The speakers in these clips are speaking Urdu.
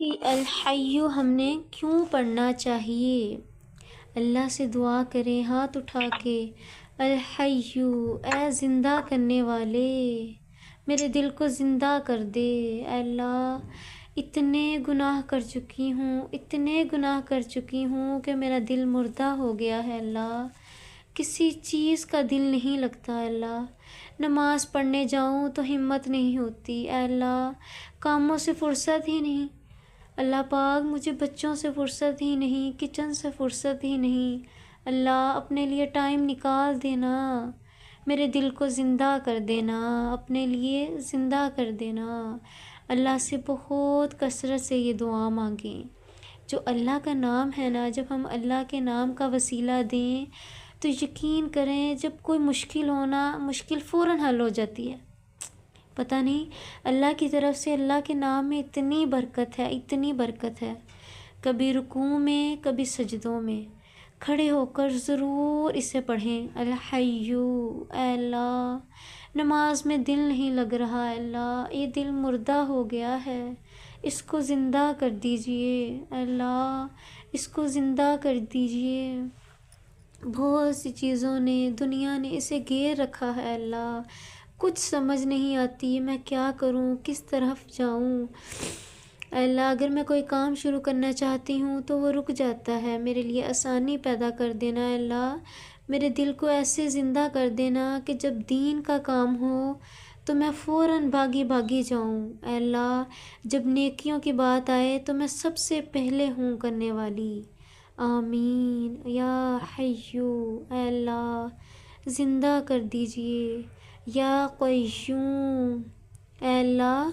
کہ الحیّ ہم نے کیوں پڑھنا چاہیے؟ اللہ سے دعا کریں ہاتھ اٹھا کے، الحیّ اے زندہ کرنے والے، میرے دل کو زندہ کر دے۔ اے اللہ، اتنے گناہ کر چکی ہوں، اتنے گناہ کر چکی ہوں کہ میرا دل مردہ ہو گیا ہے اللہ، کسی چیز کا دل نہیں لگتا ہے اللہ، نماز پڑھنے جاؤں تو ہمت نہیں ہوتی اے اللہ، کاموں سے فرصت ہی نہیں اللہ پاک، مجھے بچوں سے فرصت ہی نہیں، کچن سے فرصت ہی نہیں اللہ، اپنے لیے ٹائم نکال دینا، میرے دل کو زندہ کر دینا، اپنے لیے زندہ کر دینا۔ اللہ سے بہت کثرت سے یہ دعا مانگیں۔ جو اللہ کا نام ہے نا، جب ہم اللہ کے نام کا وسیلہ دیں تو یقین کریں جب کوئی مشکل ہونا، مشکل فوراً حل ہو جاتی ہے۔ پتہ نہیں اللہ کی طرف سے، اللہ کے نام میں اتنی برکت ہے، اتنی برکت ہے، کبھی رکوع میں کبھی سجدوں میں کھڑے ہو کر ضرور اسے پڑھیں، الحیّ اے اللہ، نماز میں دل نہیں لگ رہا ہے اللہ، یہ دل مردہ ہو گیا ہے، اس کو زندہ کر دیجئے اے اللہ، اس کو زندہ کر دیجئے۔ بہت سی چیزوں نے، دنیا نے اسے گھیر رکھا ہے اللہ، کچھ سمجھ نہیں آتی میں کیا کروں، کس طرف جاؤں اے اللہ، اگر میں کوئی کام شروع کرنا چاہتی ہوں تو وہ رک جاتا ہے، میرے لیے آسانی پیدا کر دینا اے اللہ، میرے دل کو ایسے زندہ کر دینا کہ جب دین کا کام ہو تو میں فوراً بھاگی بھاگی جاؤں اے اللہ، جب نیکیوں کی بات آئے تو میں سب سے پہلے ہوں کرنے والی۔ آمین یا حیّ اے اللہ، زندہ کر دیجئے، یا قیوم اے اللہ،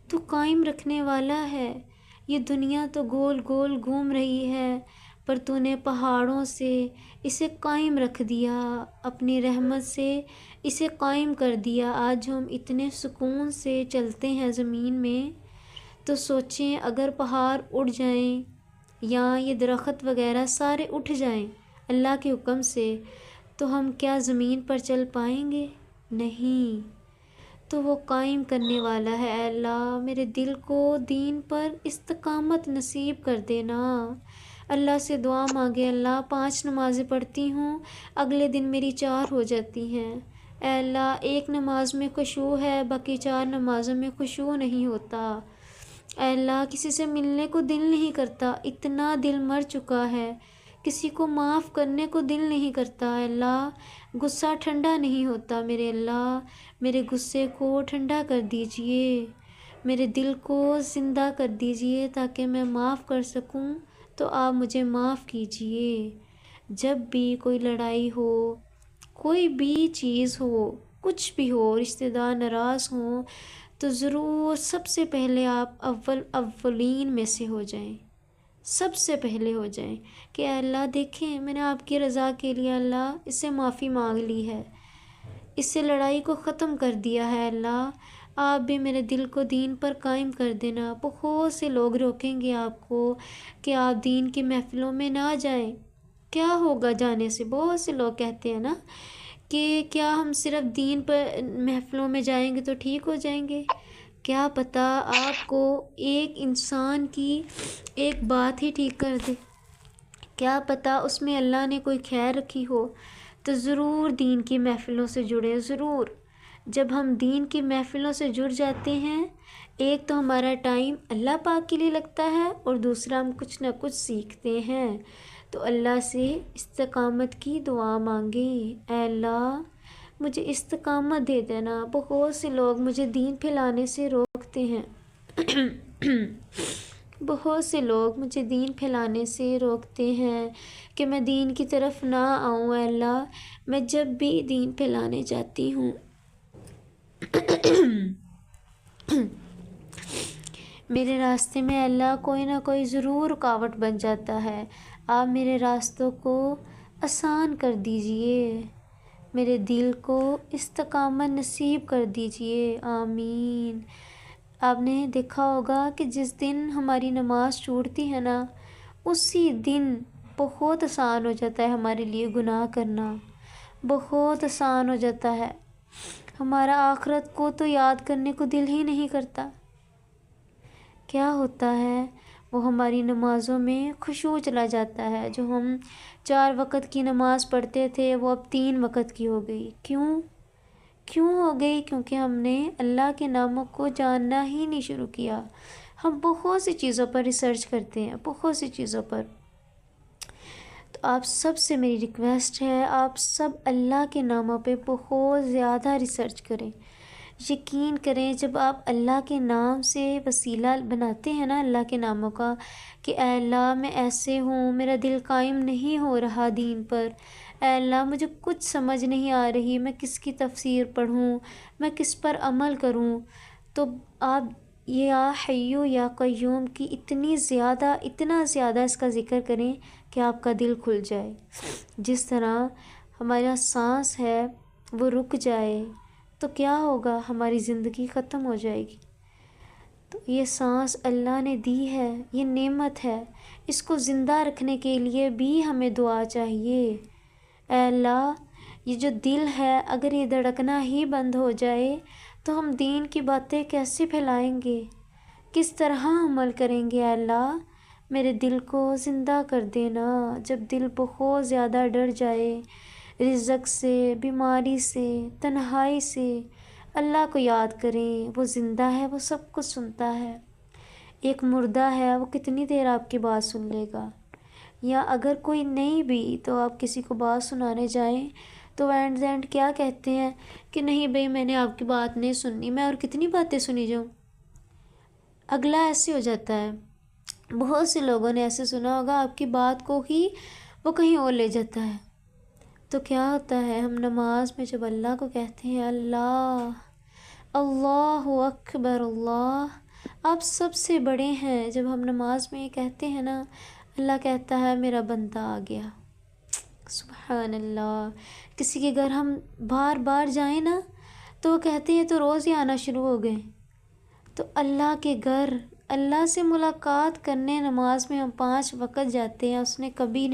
تو قائم رکھنے والا ہے، یہ دنیا تو گول گول گھوم رہی ہے پر تو نے پہاڑوں سے اسے قائم رکھ دیا، اپنی رحمت سے اسے قائم کر دیا۔ آج ہم اتنے سکون سے چلتے ہیں زمین میں، تو سوچیں اگر پہاڑ اڑ جائیں یا یہ درخت وغیرہ سارے اٹھ جائیں اللہ کے حکم سے، تو ہم کیا زمین پر چل پائیں گے؟ نہیں، تو وہ قائم کرنے والا ہے اے اللہ، میرے دل کو دین پر استقامت نصیب کر دینا۔ اللہ سے دعا مانگے، اللہ 5 نمازیں پڑھتی ہوں، اگلے دن میری 4 ہو جاتی ہیں، اے اللہ ایک نماز میں خشوع ہے، باقی 4 نمازوں میں خشوع نہیں ہوتا، اے اللہ کسی سے ملنے کو دل نہیں کرتا، اتنا دل مر چکا ہے، کسی کو معاف کرنے کو دل نہیں کرتا اے اللہ، غصہ ٹھنڈا نہیں ہوتا میرے اللہ، میرے غصے کو ٹھنڈا کر دیجئے، میرے دل کو زندہ کر دیجئے تاکہ میں معاف کر سکوں، تو آپ مجھے معاف کیجئے۔ جب بھی کوئی لڑائی ہو، کوئی بھی چیز ہو، کچھ بھی ہو، رشتہ دار ناراض ہوں، تو ضرور سب سے پہلے آپ اولین میں سے ہو جائیں، سب سے پہلے ہو جائیں کہ اے اللہ دیکھیں میں نے آپ کی رضا کے لیے اللہ اس سے معافی مانگ لی ہے، اس سے لڑائی کو ختم کر دیا ہے اللہ، آپ بھی میرے دل کو دین پر قائم کر دینا۔ بہت سے لوگ روکیں گے آپ کو کہ آپ دین کی محفلوں میں نہ جائیں، کیا ہوگا جانے سے؟ بہت سے لوگ کہتے ہیں نا کہ کیا ہم صرف دین پر محفلوں میں جائیں گے تو ٹھیک ہو جائیں گے؟ کیا پتہ آپ کو ایک انسان کی ایک بات ہی ٹھیک کر دے، کیا پتہ اس میں اللہ نے کوئی خیر رکھی ہو، تو ضرور دین کی محفلوں سے جڑے، ضرور۔ جب ہم دین کی محفلوں سے جڑ جاتے ہیں، ایک تو ہمارا ٹائم اللہ پاک کے لیے لگتا ہے، اور دوسرا ہم کچھ نہ کچھ سیکھتے ہیں، تو اللہ سے استقامت کی دعا مانگیں، اے اللہ مجھے استقامت دے دینا۔ بہت سے لوگ مجھے دین پھیلانے سے روکتے ہیں بہت سے لوگ مجھے دین پھیلانے سے روکتے ہیں کہ میں دین کی طرف نہ آؤں، اے اللہ میں جب بھی دین پھیلانے جاتی ہوں میرے راستے میں اللہ کوئی نہ کوئی ضرور رکاوٹ بن جاتا ہے، آپ میرے راستوں کو آسان کر دیجئے، میرے دل کو استقامت نصیب کر دیجئے، آمین۔ آپ نے دیکھا ہوگا کہ جس دن ہماری نماز چھوٹتی ہے نا، اسی دن بہت آسان ہو جاتا ہے ہمارے لیے گناہ کرنا، بہت آسان ہو جاتا ہے، ہمارا آخرت کو تو یاد کرنے کو دل ہی نہیں کرتا۔ کیا ہوتا ہے وہ ہماری نمازوں میں خشوع چلا جاتا ہے۔ جو ہم 4 وقت کی نماز پڑھتے تھے وہ اب 3 وقت کی ہو گئی۔ کیوں ہو گئی؟ کیونکہ ہم نے اللہ کے ناموں کو جاننا ہی نہیں شروع کیا۔ ہم بہت سی چیزوں پر ریسرچ کرتے ہیں، بہت سی چیزوں پر۔ تو آپ سب سے میری ریکویسٹ ہے، آپ سب اللہ کے ناموں پہ بہت زیادہ ریسرچ کریں۔ یقین کریں جب آپ اللہ کے نام سے وسیلہ بناتے ہیں نا اللہ کے ناموں کا، کہ اے اللہ میں ایسے ہوں، میرا دل قائم نہیں ہو رہا دین پر، اے اللہ مجھے کچھ سمجھ نہیں آ رہی، میں کس کی تفسیر پڑھوں، میں کس پر عمل کروں، تو آپ یا حیو یا قیوم کی اتنا زیادہ اس کا ذکر کریں کہ آپ کا دل کھل جائے۔ جس طرح ہمارا سانس ہے وہ رک جائے تو کیا ہوگا؟ ہماری زندگی ختم ہو جائے گی۔ تو یہ سانس اللہ نے دی ہے، یہ نعمت ہے، اس کو زندہ رکھنے کے لیے بھی ہمیں دعا چاہیے۔ اے اللہ یہ جو دل ہے اگر یہ دھڑکنا ہی بند ہو جائے تو ہم دین کی باتیں کیسے پھیلائیں گے، کس طرح عمل کریں گے؟ اے اللہ میرے دل کو زندہ کر دینا۔ جب دل بہت زیادہ ڈر جائے رزق سے، بیماری سے، تنہائی سے، اللہ کو یاد کریں، وہ زندہ ہے، وہ سب کچھ سنتا ہے۔ ایک مردہ ہے، وہ کتنی دیر آپ کی بات سن لے گا؟ یا اگر کوئی نہیں بھی تو آپ کسی کو بات سنانے جائیں تو اینڈ کیا کہتے ہیں کہ نہیں بھئی میں نے آپ کی بات نہیں سننی، میں اور کتنی باتیں سنی جاؤں۔ اگلا ایسے ہو جاتا ہے، بہت سے لوگوں نے ایسے سنا ہوگا، آپ کی بات کو ہی وہ کہیں اور لے جاتا ہے۔ تو کیا ہوتا ہے، ہم نماز میں جب اللہ کو کہتے ہیں اللہ اللہ اکبر، اللہ آپ سب سے بڑے ہیں، جب ہم نماز میں یہ کہتے ہیں نا، اللہ کہتا ہے میرا بندہ آ گیا۔ سبحان اللہ۔ کسی کے گھر ہم بار بار جائیں نا تو وہ کہتے ہیں تو روز ہی آنا شروع ہو گئے۔ تو اللہ کے گھر اللہ سے ملاقات کرنے نماز میں ہم 5 وقت جاتے ہیں، اس نے کبھی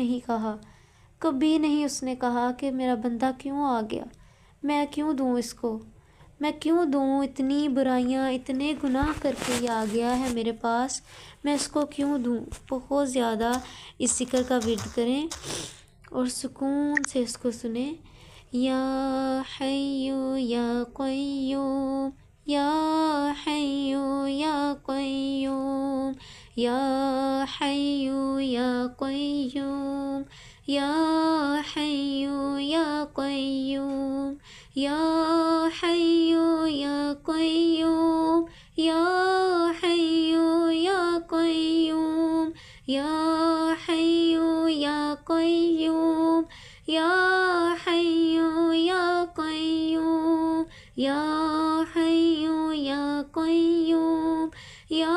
نہیں اس نے کہا کہ میرا بندہ کیوں آ گیا، میں کیوں دوں اس کو، میں کیوں دوں، اتنی برائیاں اتنے گناہ کر کے یہ آ گیا ہے میرے پاس، میں اس کو کیوں دوں۔ بہت زیادہ اس ذکر کا ورد کریں اور سکون سے اس کو سنیں۔ یا حیو یا قیوم، یا حیو یا قیوم، یا حیو یا قیوم، یا حیو یا قیوم، یا حیو یا قیوم، یا حیو یا قیوم، یا حیو یا قیوم، یا حیو یا قیوم، یا حیو یا قیوم، یا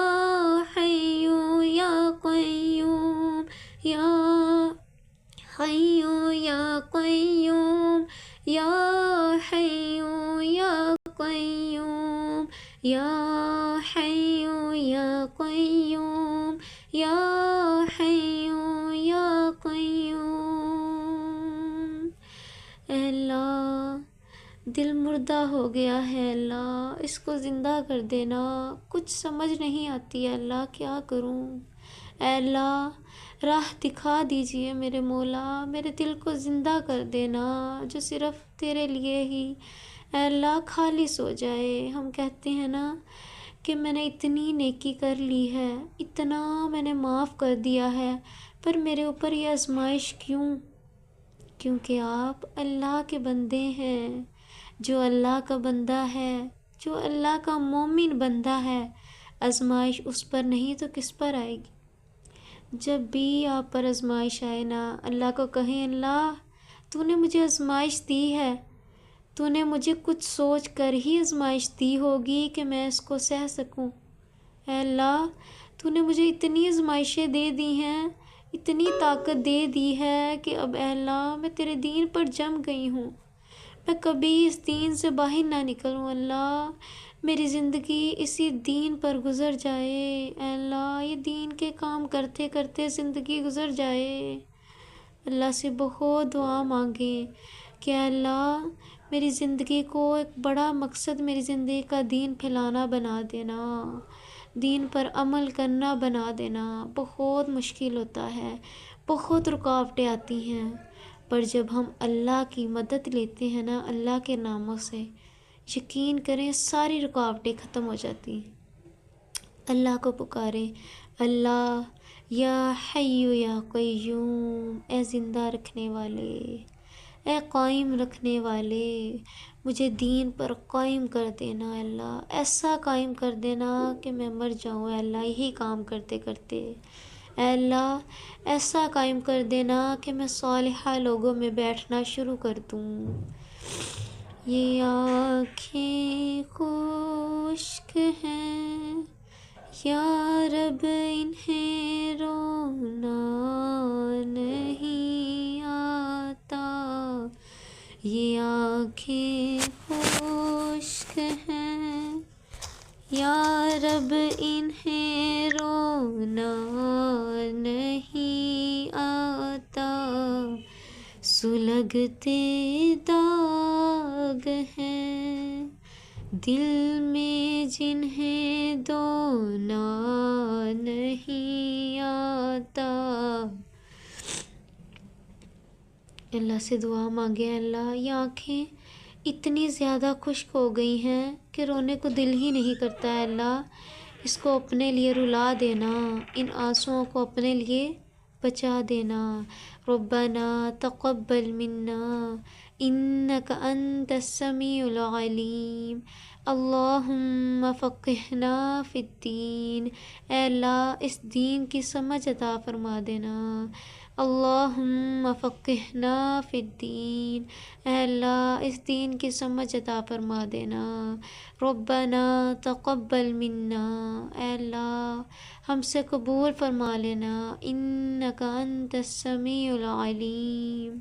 حیو یا قیوم، یا حیو یا قیوم، یا حیو یا قیوم، یا حیو یا قیوم، یا حیو یا قیوم۔ اے اللہ دل مردہ ہو گیا ہے، اللہ اس کو زندہ کر دینا، کچھ سمجھ نہیں آتی ہے اللہ کیا کروں۔ اے اللہ راہ دکھا دیجئے میرے مولا، میرے دل کو زندہ کر دینا جو صرف تیرے لیے ہی اے اللہ خالص ہو جائے۔ ہم کہتے ہیں نا کہ میں نے اتنی نیکی کر لی ہے، اتنا میں نے معاف کر دیا ہے، پر میرے اوپر یہ آزمائش کیوں؟ کیونکہ آپ اللہ کے بندے ہیں۔ جو اللہ کا بندہ ہے، جو اللہ کا مومن بندہ ہے، آزمائش اس پر نہیں تو کس پر آئے گی؟ جب بھی آپ پر آزمائش آئے نا، اللہ کو کہیں اللہ تو نے مجھے آزمائش دی ہے، تو نے مجھے کچھ سوچ کر ہی آزمائش دی ہوگی کہ میں اس کو سہ سکوں۔ اے اللہ تو نے مجھے اتنی آزمائشیں دے دی ہیں، اتنی طاقت دے دی ہے کہ اب اے اللہ میں تیرے دین پر جم گئی ہوں، میں کبھی اس دین سے باہر نہ نکلوں۔ اللہ میری زندگی اسی دین پر گزر جائے، اے اللہ یہ دین کے کام کرتے کرتے زندگی گزر جائے۔ اللہ سے بہت دعا مانگیں کہ اے اللہ میری زندگی کو ایک بڑا مقصد، میری زندگی کا دین پھیلانا بنا دینا، دین پر عمل کرنا بنا دینا بہت مشکل ہوتا ہے، بہت رکاوٹیں آتی ہیں، پر جب ہم اللہ کی مدد لیتے ہیں نا، اللہ کے ناموں سے، یقین کریں ساری رکاوٹیں ختم ہو جاتی ہیں۔ اللہ کو پکاریں، اللہ یا حیو یا قیوم، اے زندہ رکھنے والے، اے قائم رکھنے والے، مجھے دین پر قائم کر دینا اللہ، ایسا قائم کر دینا کہ میں مر جاؤں اے اللہ یہی کام کرتے کرتے، اے اللہ ایسا قائم کر دینا کہ میں صالحہ لوگوں میں بیٹھنا شروع کر دوں۔ یہ آنکھیں خشک ہیں یا رب انہیں رونا نہیں آتا، یہ آنکھیں خشک ہیں یا رب انہیں رونا نہیں آتا، سلگتے داغ ہیں دل میں جنہیں دھونا نہیں آتا۔ اللہ سے دعا مانگے، اللہ یہ آنکھیں اتنی زیادہ خشک ہو گئی ہیں کہ رونے کو دل ہی نہیں کرتا ہے، اللہ اس کو اپنے لیے رلا دینا، ان آنسوؤں کو اپنے لیے بچا دینا۔ ربنا تقبل منا انک انت السمیع العلیم، اللہم فقہنا فی الدین، اے اللہ اس دین کی سمجھ عطا فرما دینا، اللہم فقہنا فی الدین، اے اللہ اس دین کی سمجھ عطا فرما دینا۔ ربنا تقبل منا، اے اللہ ہم سے قبول فرما لینا، انک انت السمیع العلیم،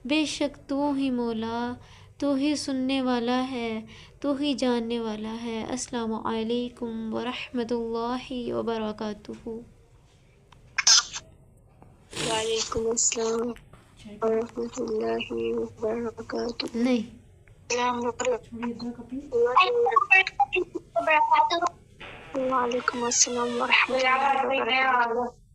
بے شک تو ہی مولا، تو ہی سننے والا ہے، تو ہی جاننے والا ہے۔ السلام علیکم ورحمۃ اللہ وبرکاتہ۔ وعلیکم السلام ورحمۃ اللہ وبرکاتہ۔ نہیں وعلیکم السلام ورحمۃ اللہ وبرکاتہ۔